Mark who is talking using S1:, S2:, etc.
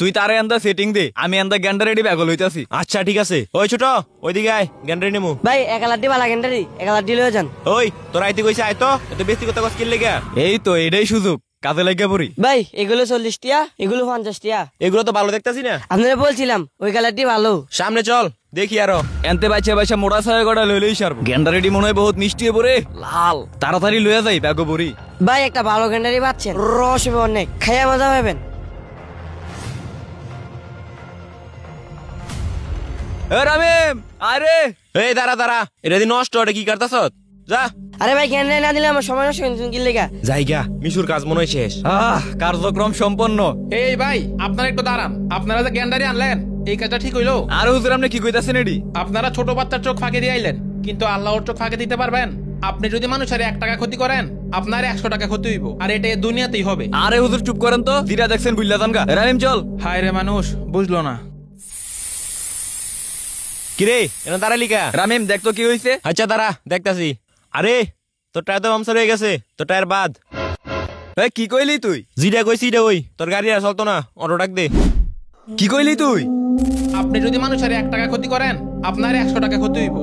S1: তুই তারে আন্দা সেটিং দে, আমি আন্দা গ্যান্ডা রেডি ব্যাগল হইতাছি।
S2: আচ্ছা ঠিক আছে। ওই ছোট ওইদিকে আয়, গ্যান্ডারি নেমু।
S3: ভাই 1 লাড্ডি বালা গেন্ডারি 1 লাড্ডি লয়ে যান।
S2: ওই তোর আইতে কইছে আয় তো, এত বেশি কথা কস কি লেগা?
S1: এই তো এটাই সুযোগ, কাজে লাগিয়া পড়ি।
S3: ভাই এগুলো 40 টিয়া, এগুলো 50 টিয়া।
S2: এগুলো তো ভালো দেখতাছি না।
S3: আপনারা বলছিলাম ওই কালারটি ভালো।
S2: সামনে চল দেখি আরো।
S1: এনতে বাইচা বাইচা মোড়া ছায়া গড়া লইলেই সারবো। গ্যান্ডা রেডি মনে হয় বহুত মিষ্টি হয়ে পড়ে, লাল। তাড়াতাড়ি লইয়া যাই ব্যাগো পড়ি।
S3: ভাই একটা ভালো গেন্ডারি পাচ্ছেন, রস হবে অনেক, খাইয়া মজা পাবেন।
S1: রামিম আরে
S2: এই দাঁড়া দাঁড়া, এটা দি নষ্ট, এটা কি করতাছ? যা।
S3: আরে ভাই গেন্ডারি না দিলে আমার সময় নষ্ট কি লেগা?
S2: জায়গা মিশুর কাজ মনে হয় শেষ।
S1: কার্যক্রম সম্পন্ন।
S4: এই ভাই আপনারা একটু দাঁড়ান, আপনারা যে গ্যান্ডারি আনলেন এই কাজটা ঠিক হইলো?
S1: আর হুজুর আপনি কি কইতাছেন এডি?
S4: আপনারা ছোট বাচ্চার চোখ ফাঁকে দিয়ে আইলেন, কিন্তু আল্লাহর চোখ ফাঁকে দিতে পারবেন? আপনি যদি মানুষের 1 টাকা ক্ষতি করেন, আপনার 100 টাকা ক্ষতি হইব, আর এটা দুনিয়াতেই হবে।
S1: আরে হুজুর চুপ করেন তো, যেটা দেখছেন বুঝলা জানগা। রামিম চল।
S4: হায় রে মানুষ, বুঝলো না।
S2: কিরে এনে দাঁড়ালি কা?
S1: রামিম দেখ তো কি হইছে।
S2: আচ্ছা দাঁড়া দেখতাছি। আরে তোর টায়ার তো পাংচার হয়ে গেছে, তোর টায়ার বাদ।
S1: এই কি কইলি তুই?
S2: জিডা কইছি এটা ওই, তোর গাড়ি আর চলতো না, অটো ডাক দে।
S1: কি কইলি তুই?
S4: আপনি যদি মানুষের 1 টাকা ক্ষতি করেন, আপনার 100 টাকা ক্ষতি হইব।